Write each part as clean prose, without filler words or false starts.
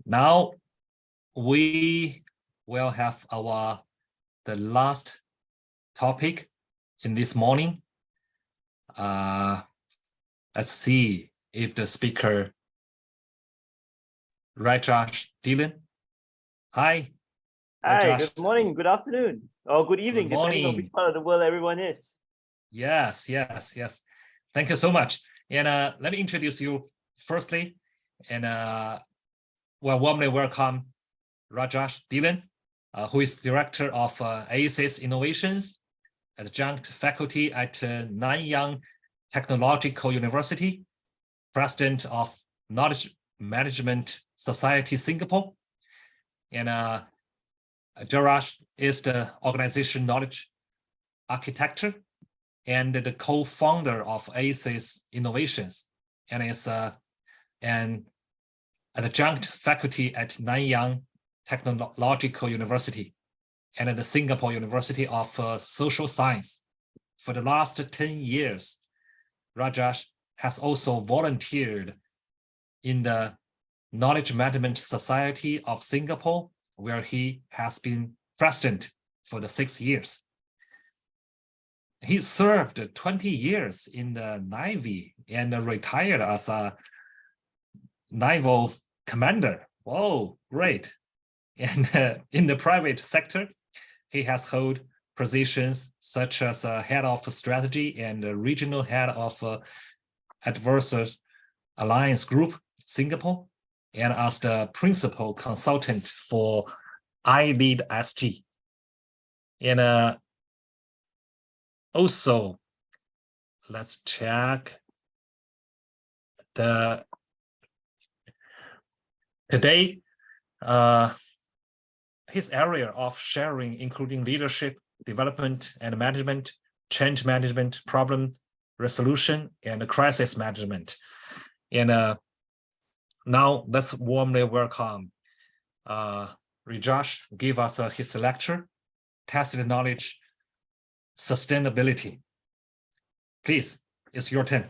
Now we will have the last topic in this morning. Let's see if the speaker Rajesh Dhillon. Hi. Hi, Rajesh. good morning, good afternoon, or good evening, depending on which part of the world everyone is. Yes. Thank you so much. And let me introduce you firstly. And we'll warmly welcome Rajesh Dhillon, who is Director of Acies Innovations, Adjunct Faculty at Nanyang Technological University, President of Knowledge Management Society Singapore. And Rajesh is the organization Knowledge Architecture and the co-founder of Acies Innovations, and is an adjunct faculty at Nanyang Technological University and at the Singapore University of Social Science. For the last 10 years, Rajesh has also volunteered in the Knowledge Management Society of Singapore, where he has been president for the 6 years. He served 20 years in the Navy and retired as a naval commander. Whoa, great. And in the private sector, he has held positions such as head of strategy and regional head of Adverse Alliance Group, Singapore, and as the principal consultant for iLead SG. And also, let's check today, his area of sharing, including leadership, development and management, change management, problem resolution, and crisis management. And now let's warmly welcome Rajesh give us his lecture, Tacit Knowledge Sustainability. Please, it's your turn.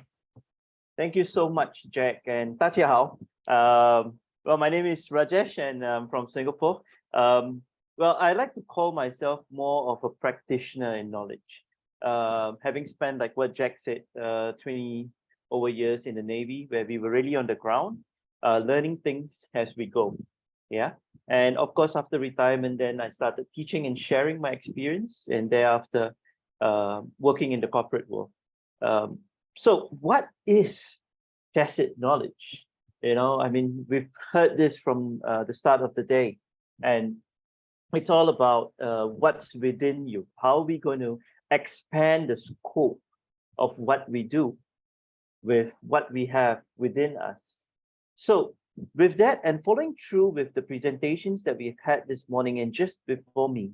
Thank you so much, Jack, and 大家好. Well, my name is Rajesh and I'm from Singapore. Well, I like to call myself more of a practitioner in knowledge. Having spent, like what Jack said, 20 over years in the Navy, where we were really on the ground, learning things as we go. Yeah. And of course, after retirement, then I started teaching and sharing my experience, and thereafter working in the corporate world. So what is tacit knowledge? You know, I mean, we've heard this from the start of the day, and it's all about what's within you. How are we going to expand the scope of what we do with what we have within us? So with that, and following through with the presentations that we've had this morning, and just before me,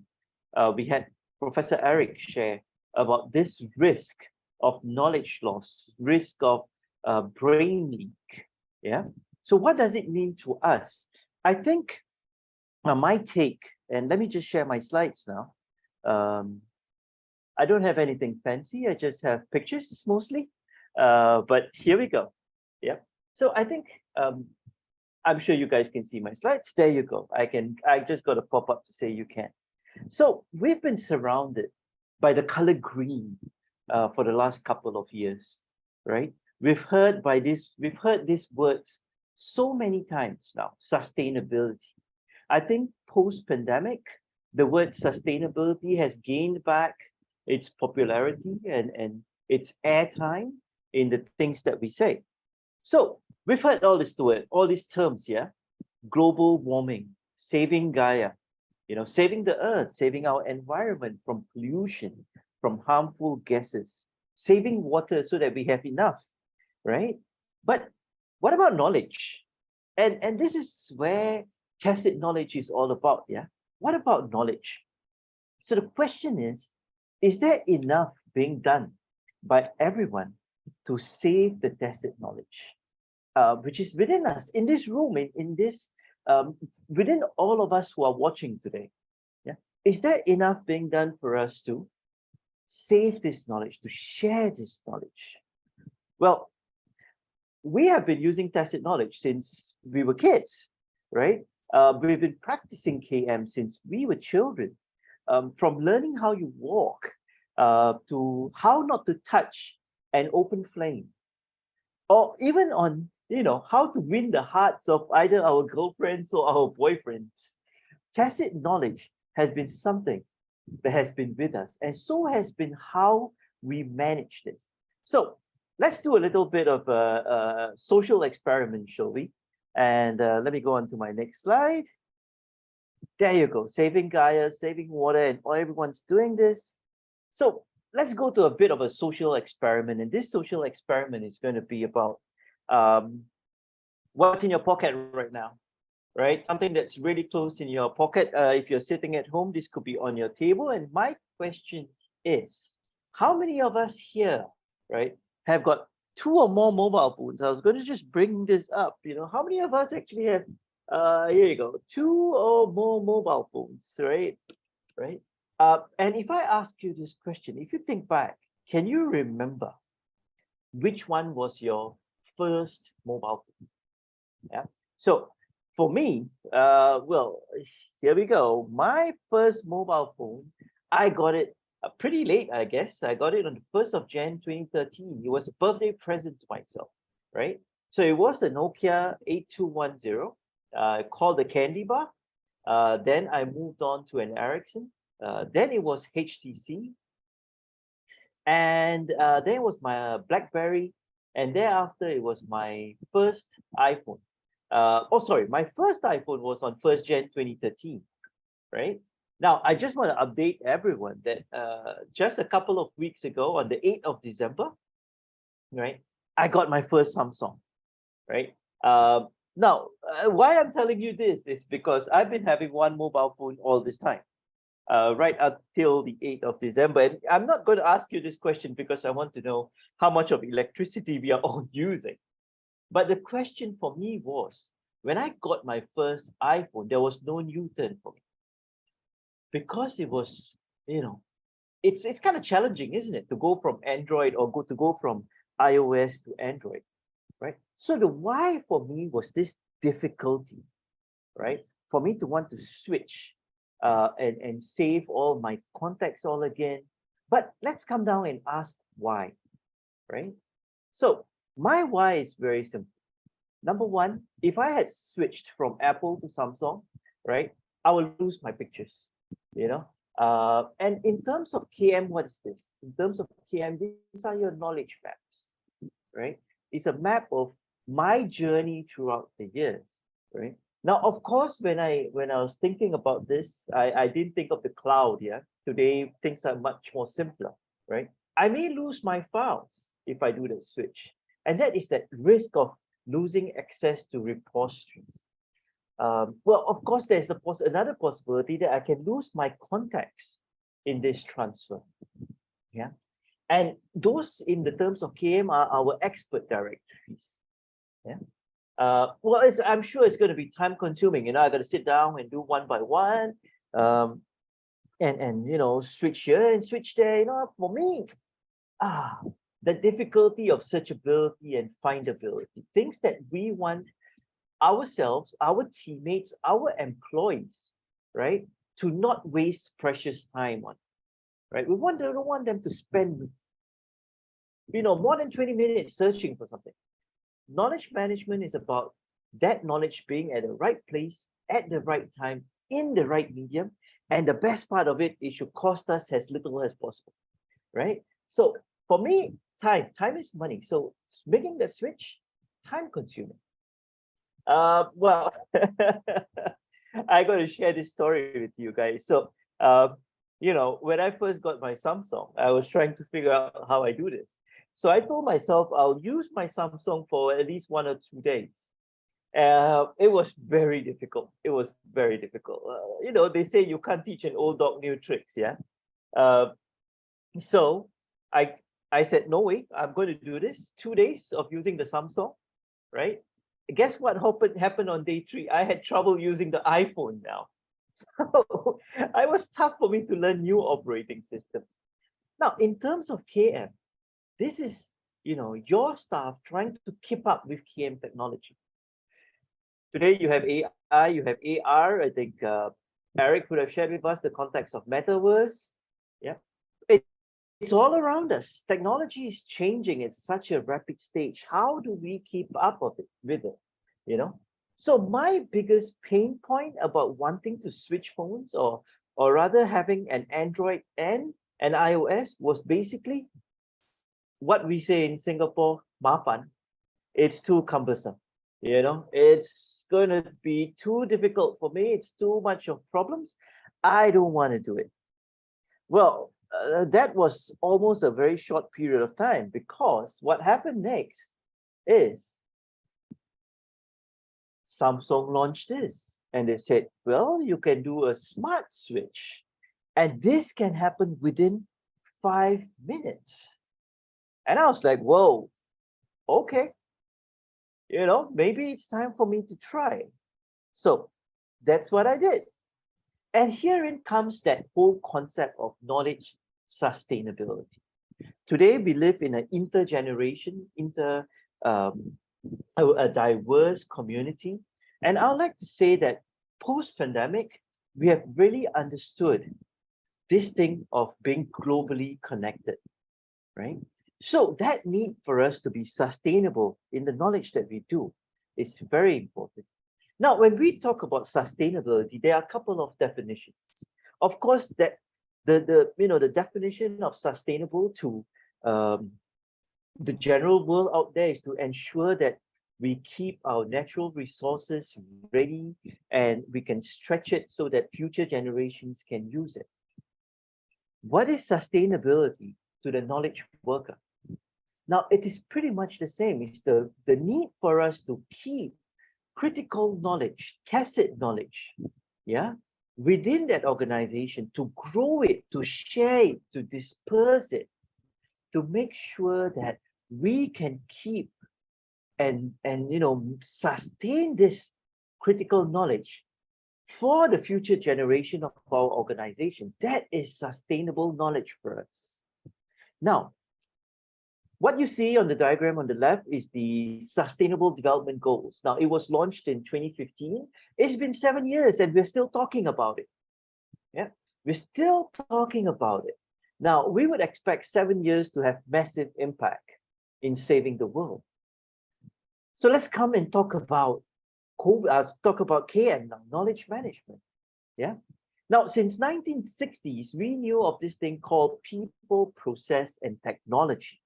we had Professor Eric share about this risk of knowledge loss, risk of brain leak. Yeah. So what does it mean to us? I think my take, and let me just share my slides now. I don't have anything fancy. I just have pictures mostly, but here we go. Yeah. So I think I'm sure you guys can see my slides. There you go. I just got a pop up to say you can. So we've been surrounded by the color green for the last couple of years, right? We've heard these words so many times now. Sustainability. I think post-pandemic, the word sustainability has gained back its popularity and its airtime in the things that we say. So we've heard all these terms, yeah? Global warming, saving Gaia, you know, saving the earth, saving our environment from pollution, from harmful gases, saving water so that we have enough, right? But what about knowledge? And this is where tacit knowledge is all about, yeah? What about knowledge? So the question is there enough being done by everyone to save the tacit knowledge, which is within us, in this room, in this, within all of us who are watching today? Yeah, is there enough being done for us to save this knowledge, to share this knowledge? Well, we have been using tacit knowledge since we were kids, right? We've been practicing KM since we were children, from learning how you walk to how not to touch an open flame, or even on, how to win the hearts of either our girlfriends or our boyfriends. Tacit knowledge has been something that has been with us, and so has been how we manage this. So let's do a little bit of a social experiment, shall we? And let me go on to my next slide. There you go, saving Gaia, saving water, and everyone's doing this. So let's go to a bit of a social experiment. And this social experiment is going to be about what's in your pocket right now, right? Something that's really close in your pocket. If you're sitting at home, this could be on your table. And my question is, how many of us here, right, have got 2 or more mobile phones? I was going to just bring this up. How many of us actually have, here you go, 2 or more mobile phones, right? And if I ask you this question, if you think back, can you remember which one was your first mobile phone? Yeah. So for me, well, here we go. My first mobile phone, I got it pretty late, I guess. I got it on the 1st of Jan 2013. It was a birthday present to myself, right? So it was a Nokia 8210, called the Candy Bar. Then I moved on to an Ericsson. Then it was HTC. And then it was my BlackBerry. And thereafter, it was my first iPhone. My first iPhone was on 1st Jan 2013, right? Now, I just want to update everyone that just a couple of weeks ago, on the 8th of December, right, I got my first Samsung, right? Now, why I'm telling you this is because I've been having one mobile phone all this time, right until the 8th of December. And I'm not going to ask you this question because I want to know how much of electricity we are all using. But the question for me was, when I got my first iPhone, there was no U-turn for me. Because it was, it's kind of challenging, isn't it, to go from Android or to go from iOS to Android, right? So the why for me was this difficulty, right? For me to want to switch and save all my contacts all again. But let's come down and ask why, right? So my why is very simple. Number one, if I had switched from Apple to Samsung, right, I will lose my pictures, and in terms of KM, what is this? In terms of KM, these are your knowledge maps, right? It's a map of my journey throughout the years, right? Now, of course, when I was thinking about this, I didn't think of the cloud. Yeah, today things are much more simpler, right? I may lose my files if I do the switch, and that is that risk of losing access to repositories. Well, of course, there's another possibility that I can lose my contacts in this transfer. Yeah, and those, in the terms of KM, are our expert directories. Yeah. Well, I'm sure it's going to be time consuming. I got to sit down and do one by one, and switch here and switch there. For me, the difficulty of searchability and findability, things that we want ourselves, our teammates, our employees, right, to not waste precious time on, right? We don't want them to spend, more than 20 minutes searching for something. Knowledge management is about that knowledge being at the right place, at the right time, in the right medium. And the best part of it, it should cost us as little as possible, right? So for me, time is money. So making the switch, time consuming. Well, I got to share this story with you guys. So, when I first got my Samsung, I was trying to figure out how I do this. So I told myself I'll use my Samsung for at least 1 or 2 days. It was very difficult. It was very difficult. They say you can't teach an old dog new tricks. Yeah. So I said, no way, I'm going to do this. 2 days of using the Samsung, right? Guess what happened on day 3? I had trouble using the iPhone now. So it was tough for me to learn new operating systems. Now, in terms of KM, this is, your staff trying to keep up with KM technology. Today you have you have AR. I think Eric would have shared with us the context of metaverse. Yeah, it's all around us. Technology is changing at such a rapid stage. How do we keep up with it? You know. So my biggest pain point about wanting to switch phones, or rather having an Android and an iOS, was basically what we say in Singapore, mafan. It's too cumbersome. You know, it's going to be too difficult for me. It's too much of problems. I don't want to do it. Well, that was almost a very short period of time, because what happened next is Samsung launched this, and they said, well, you can do a smart switch, and this can happen within 5 minutes. And I was like, whoa, okay, you know, maybe it's time for me to try. So that's what I did. And herein comes that whole concept of knowledge sustainability. Today, we live in an intergeneration, a diverse community. And I would like to say that post-pandemic, we have really understood this thing of being globally connected, right? So that need for us to be sustainable in the knowledge that we do is very important. Now, when we talk about sustainability, there are a couple of definitions. Of course, that the definition of sustainable to the general world out there is to ensure that we keep our natural resources ready and we can stretch it so that future generations can use it. What is sustainability to the knowledge worker? Now, it is pretty much the same. It's the need for us to keep critical knowledge, tacit knowledge, yeah, within that organization, to grow it, to share it, to disperse it, to make sure that we can keep and sustain this critical knowledge for the future generation of our organization. That is sustainable knowledge for us. Now, what you see on the diagram on the left is the Sustainable Development Goals. Now, it was launched in 2015. It's been 7 years and we're still talking about it. Yeah, we're still talking about it. Now, we would expect 7 years to have massive impact in saving the world. So let's come and talk about KM now, knowledge management. Yeah. Now, since 1960s, we knew of this thing called people, process, and technology.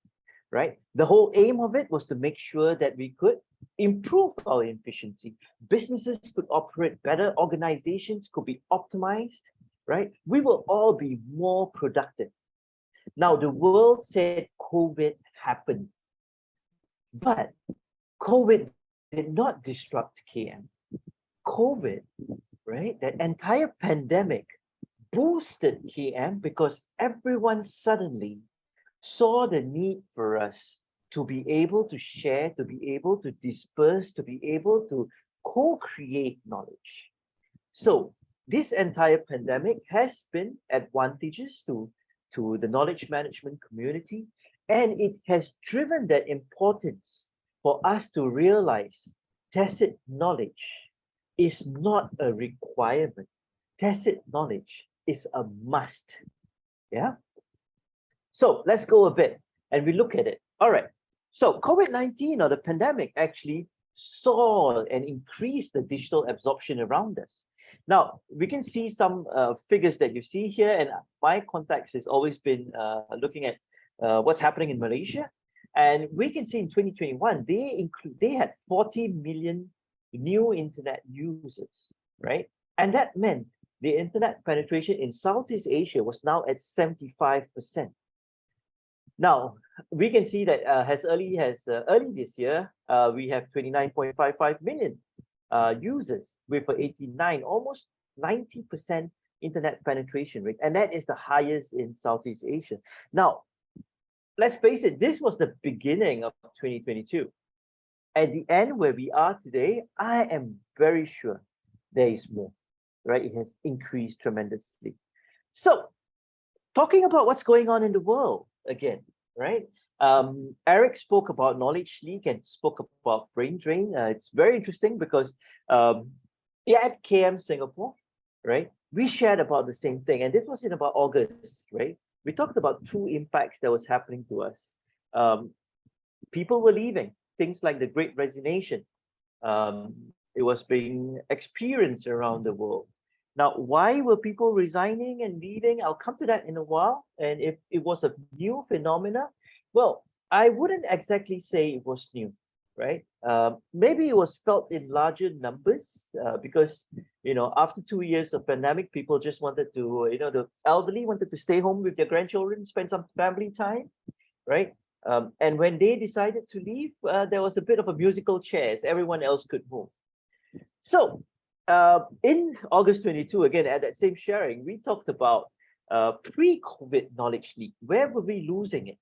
Right? The whole aim of it was to make sure that we could improve our efficiency. Businesses could operate better, organizations could be optimized, right? We will all be more productive. Now, the world said COVID happened, but COVID did not disrupt KM. COVID, right? That entire pandemic boosted KM because everyone suddenly saw the need for us to be able to share, to be able to disperse, to be able to co-create knowledge. So this entire pandemic has been advantageous to the knowledge management community, and it has driven that importance for us to realize tacit knowledge is not a requirement. Tacit knowledge is a must. Yeah. So let's go a bit and we look at it. All right. So COVID-19 or the pandemic actually saw and increased the digital absorption around us. Now, we can see some figures that you see here, and my context has always been looking at what's happening in Malaysia. And we can see in 2021, they had 40 million new internet users, right? And that meant the internet penetration in Southeast Asia was now at 75%. Now, we can see that as early this year, we have 29.55 million users with 89, almost 90% internet penetration rate. And that is the highest in Southeast Asia. Now, let's face it, this was the beginning of 2022. At the end where we are today, I am very sure there is more, right? It has increased tremendously. So talking about what's going on in the world again, right? Eric spoke about knowledge leak and spoke about brain drain. It's very interesting because at KM Singapore, right, we shared about the same thing. And this was in about August, right? We talked about two impacts that was happening to us. People were leaving, things like the Great Resignation. It was being experienced around the world. Now, why were people resigning and leaving? I'll come to that in a while. And if it was a new phenomena, well, I wouldn't exactly say it was new, right? Maybe it was felt in larger numbers because, after 2 years of pandemic, people just wanted to, the elderly wanted to stay home with their grandchildren, spend some family time, right? And when they decided to leave, there was a bit of a musical chairs. Everyone else could move. So in August 22, again, at that same sharing, we talked about pre-COVID knowledge leak. Where were we losing it,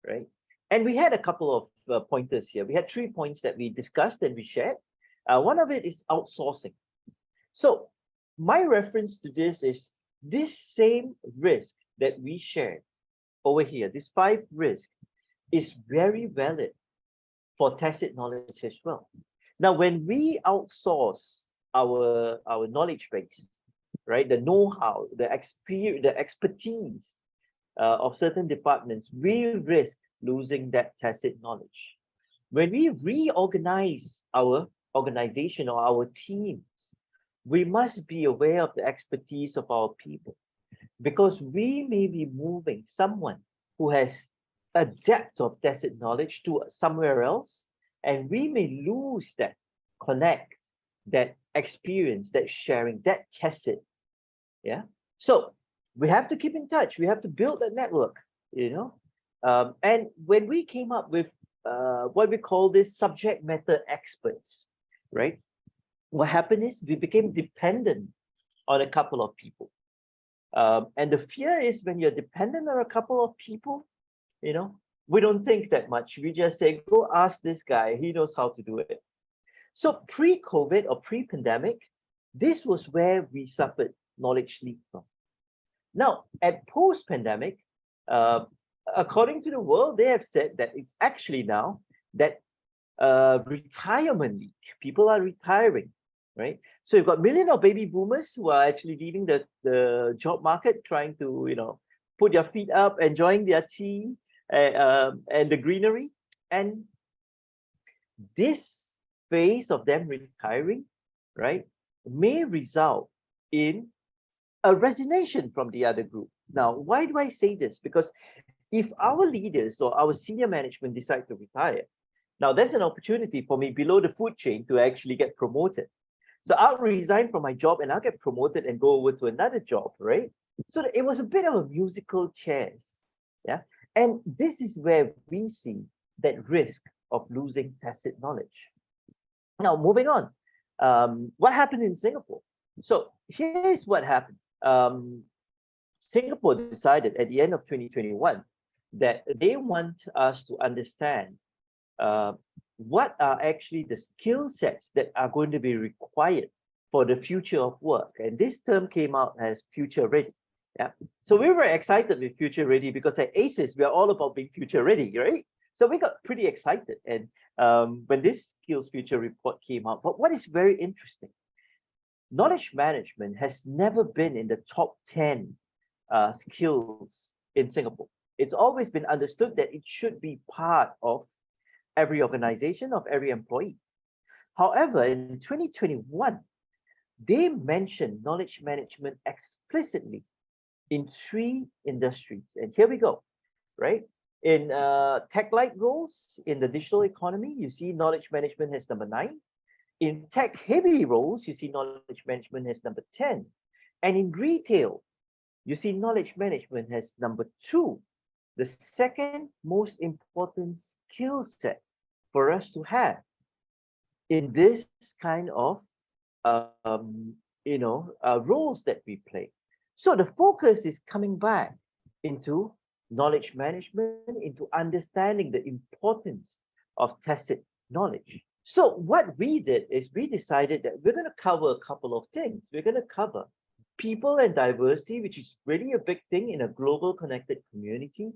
right? And we had a couple of pointers here. We had 3 points that we discussed and we shared. One of it is outsourcing. So my reference to this is this same risk that we shared over here, this 5 risk, is very valid for tacit knowledge as well. Now, when we outsource our knowledge base, right, the know-how, the experience, the expertise of certain departments, we risk losing that tacit knowledge. When we reorganize our organization or our teams, we must be aware of the expertise of our people, because we may be moving someone who has a depth of tacit knowledge to somewhere else, and we may lose that connect, that experience, that sharing, that tacit. Yeah. So we have to keep in touch. We have to build that network, and when we came up with what we call this subject matter experts, right? What happened is we became dependent on a couple of people. And the fear is when you're dependent on a couple of people, we don't think that much. We just say, go ask this guy, he knows how to do it. So pre-COVID or pre-pandemic, this was where we suffered knowledge leak from. Now, at post-pandemic, according to the world, they have said that it's actually now that retirement leak, people are retiring, right? So you've got millions of baby boomers who are actually leaving the job market, trying to, put their feet up, enjoying their tea and the greenery. And this phase of them retiring, right, may result in a resignation from the other group. Now, why do I say this? Because if our leaders or our senior management decide to retire, now there's an opportunity for me below the food chain to actually get promoted. So I'll resign from my job and I'll get promoted and go over to another job, right? So it was a bit of a musical chairs. Yeah. And this is where we see that risk of losing tacit knowledge. Now, moving on, what happened in Singapore? So here's what happened. Singapore decided at the end of 2021 that they want us to understand what are actually the skill sets that are going to be required for the future of work. And this term came out as future ready. Yeah. So we were excited with future ready because at Acies, we are all about being future ready, right? So we got pretty excited. And when this skills future report came out, but what is very interesting, knowledge management has never been in the top 10 skills in Singapore. It's always been understood that it should be part of every organization, of every employee. However, in 2021, they mentioned knowledge management explicitly in 3 industries. And here we go, right? In tech-like roles, in the digital economy, you see knowledge management as number 9. In tech-heavy roles, you see knowledge management as number 10. And in retail, you see knowledge management as number 2. The second most important skill set for us to have in this kind of roles that we play. So the focus is coming back into knowledge management, into understanding the importance of tacit knowledge. So what we did is we decided that we're going to cover a couple of things. We're going to cover people and diversity, which is really a big thing in a global connected community.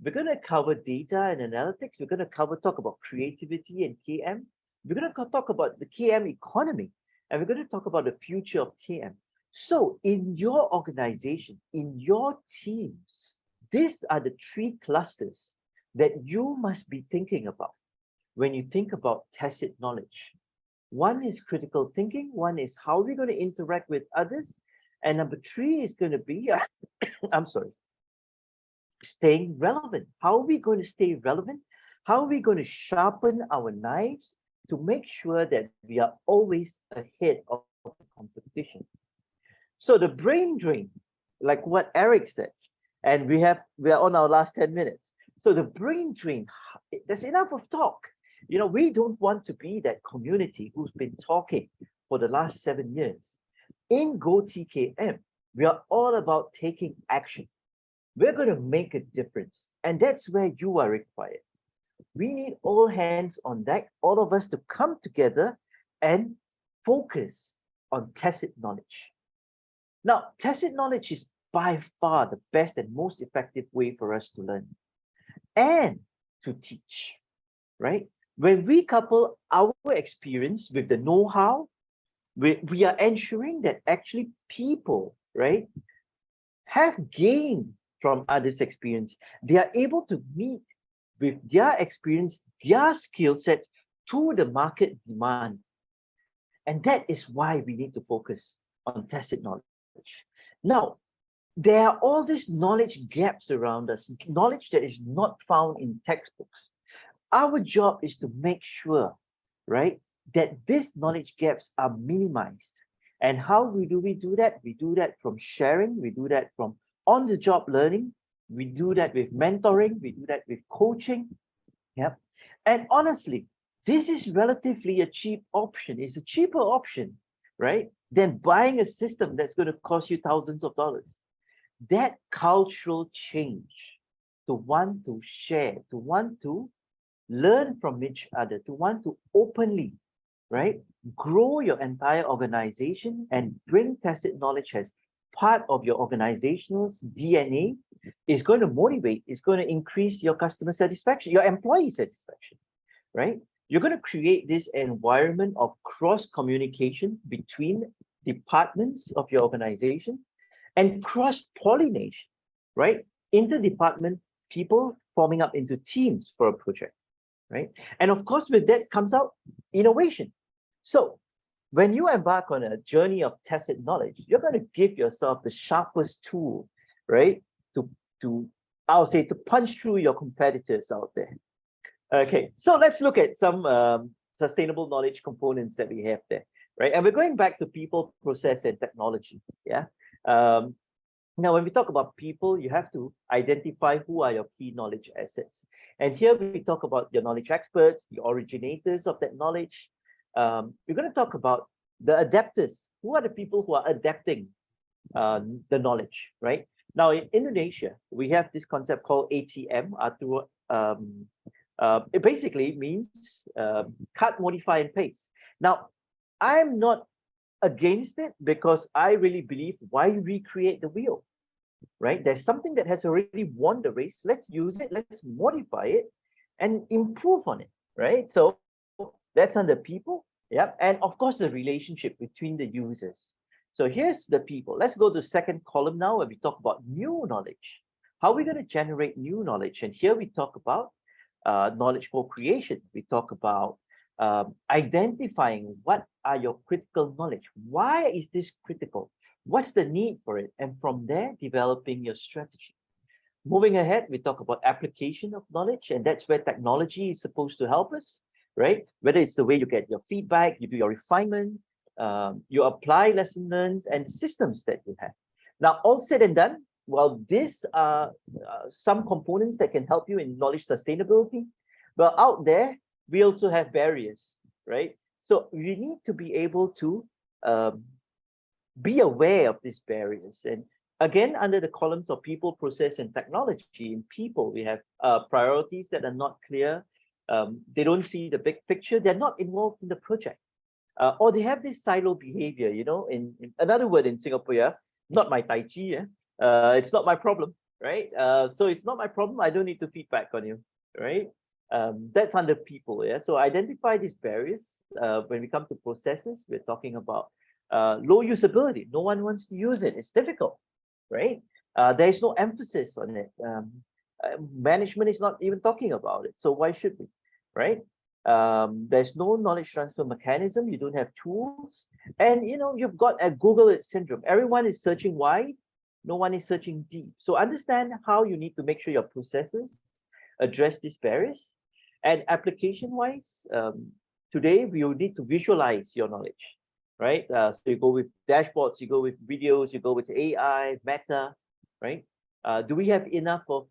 We're going to cover data and analytics. We're going to talk about creativity and KM. We're going to talk about the KM economy, and we're going to talk about the future of KM. So in your organization, in your teams, these are the three clusters that you must be thinking about when you think about tacit knowledge. One is critical thinking, one is how we're going to interact with others, and number three is going to be, I'm sorry, staying relevant. How are we going to stay relevant? How are we going to sharpen our knives to make sure that we are always ahead of the competition? So the brain drain, like what Eric said, and we are on our last 10 minutes. So the brain drain, there's enough of talk. You know, we don't want to be that community who's been talking for the last 7 years. In GO-TKM, we are all about taking action. We're going to make a difference, and that's where you are required. We need all hands on deck, all of us to come together and focus on tacit knowledge. Now, tacit knowledge is by far the best and most effective way for us to learn and to teach, right? When we couple our experience with the know-how, we are ensuring that actually people, right, have gained from others' experience. They are able to meet with their experience, their skill sets to the market demand. And that is why we need to focus on tacit knowledge. Now, there are all these knowledge gaps around us, knowledge that is not found in textbooks. Our job is to make sure, right, that these knowledge gaps are minimized. And how do we do that? We do that from sharing, we do that from on-the-job learning, we do that with mentoring, we do that with coaching. Yep. And honestly, this is relatively a cheap option. It's a cheaper option, right, than buying a system that's going to cost you thousands of dollars. That cultural change to want to share, to want to learn from each other, to want to openly, right, grow your entire organization and bring tacit knowledge as part of your organization's DNA is going to motivate, is going to increase your customer satisfaction, your employee satisfaction, right? You're going to create this environment of cross-communication between departments of your organization and cross-pollination, right? Inter-department people forming up into teams for a project, right? And of course, with that comes out innovation. So when you embark on a journey of tacit knowledge, you're going to give yourself the sharpest tool, right? I'll say, to punch through your competitors out there. Okay, so let's look at some sustainable knowledge components that we have there, right? And we're going back to people, process, and technology. Yeah. Now, when we talk about people, you have to identify who are your key knowledge assets. And here we talk about your knowledge experts, the originators of that knowledge. We're going to talk about the adapters. Who are the people who are adapting the knowledge, right? Now, in Indonesia, we have this concept called ATM. It basically means cut, modify, and paste. Now, I'm not against it because I really believe, why recreate the wheel, right? There's something that has already won the race. Let's use it, let's modify it and improve on it, right? So that's under people. Yeah. And of course, the relationship between the users. So here's the people. Let's go to the second column now, where we talk about new knowledge. How are we going to generate new knowledge? And here we talk about knowledge co-creation. We talk about identifying what are your critical knowledge. Why is this critical? What's the need for it? And from there, developing your strategy. Moving ahead, we talk about application of knowledge, and that's where technology is supposed to help us, right? Whether it's the way you get your feedback, you do your refinement, you apply lesson learned and systems that you have. Now, all said and done, well, these are some components that can help you in knowledge sustainability. But out there, we also have barriers, right? So we need to be able to be aware of these barriers. And again, under the columns of people, process, and technology, in people, we have priorities that are not clear. They don't see the big picture. They're not involved in the project. Or they have this silo behavior, you know, in another word in Singapore, yeah, not my tai chi, yeah? It's not my problem, right? So it's not my problem. I don't need to feedback on you, right? That's under people. Yeah. So identify these barriers. When we come to processes, we're talking about low usability. No one wants to use it. It's difficult, right? There's no emphasis on it. Management is not even talking about it. So why should we, right? There's no knowledge transfer mechanism. You don't have tools, and you've got a Google it syndrome. Everyone is searching wide, no one is searching deep. So understand how you need to make sure your processes address these barriers. And application-wise, today we will need to visualize your knowledge, right? So you go with dashboards, you go with videos, you go with AI, Meta, right? Do we have enough of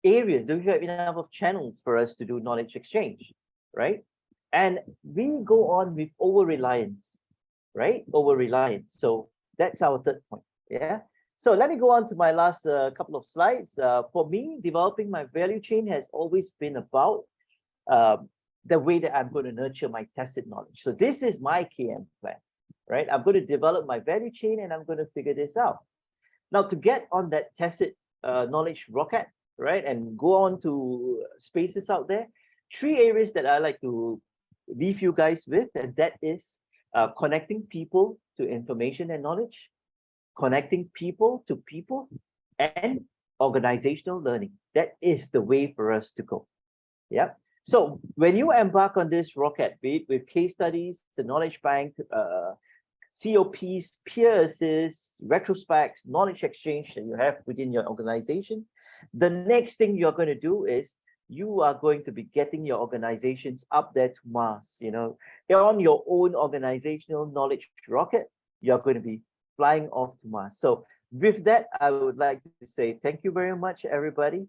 areas? Do we have enough of channels for us to do knowledge exchange, right? And we go on with over-reliance, right? Over-reliance. So that's our third point, yeah? So let me go on to my last couple of slides. For me, developing my value chain has always been about the way that I'm going to nurture my tacit knowledge. So this is my KM plan, right? I'm going to develop my value chain and I'm going to figure this out. Now, to get on that tacit knowledge rocket, right, and go on to spaces out there, 3 areas that I like to leave you guys with, and that is connecting people to information and knowledge, connecting people to people, and organizational learning. That is the way for us to go. Yeah. So when you embark on this rocket, be it with case studies, the knowledge bank, COPs, peer assist, retrospects, knowledge exchange that you have within your organization, the next thing you're going to do is you are going to be getting your organizations up there to Mars. On your own organizational knowledge rocket, you're going to be flying off to Mars. So with that, I would like to say thank you very much, everybody.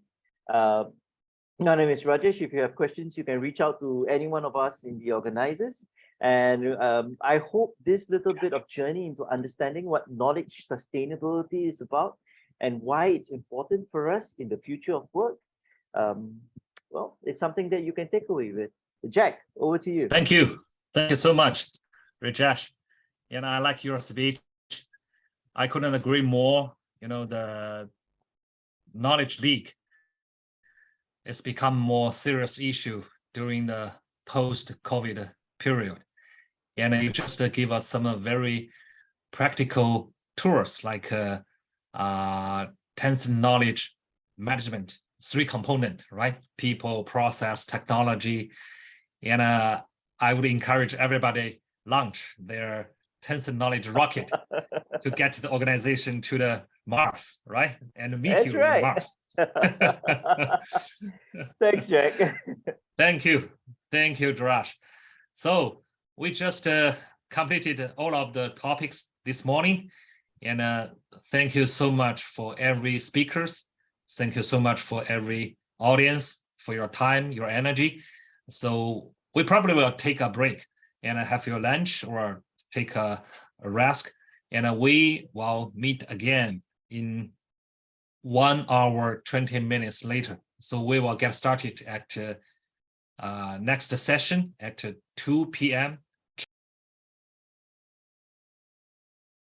My name is Rajesh. If you have questions, you can reach out to any one of us in the organizers. And I hope this little bit of journey into understanding what knowledge sustainability is about and why it's important for us in the future of work, well, it's something that you can take away with. Jack, over to you. Thank you. Thank you so much, Rajesh. I like your speech. I couldn't agree more. The knowledge leak it's become more serious issue during the post-COVID period. And you just give us some very practical tools like tacit knowledge management, 3 components, right? People, process, technology. And I would encourage everybody launch their tacit knowledge rocket to get the organization to the Mars, right? And meet That's you right. in Mars. Thanks, Jack. Thank you. Thank you, Josh. So we just completed all of the topics this morning. And thank you so much for every speakers. Thank you so much for every audience, for your time, your energy. So we probably will take a break and have your lunch or take a rest. And we will meet again in 1 hour, 20 minutes later. So we will get started at next session at 2 p.m.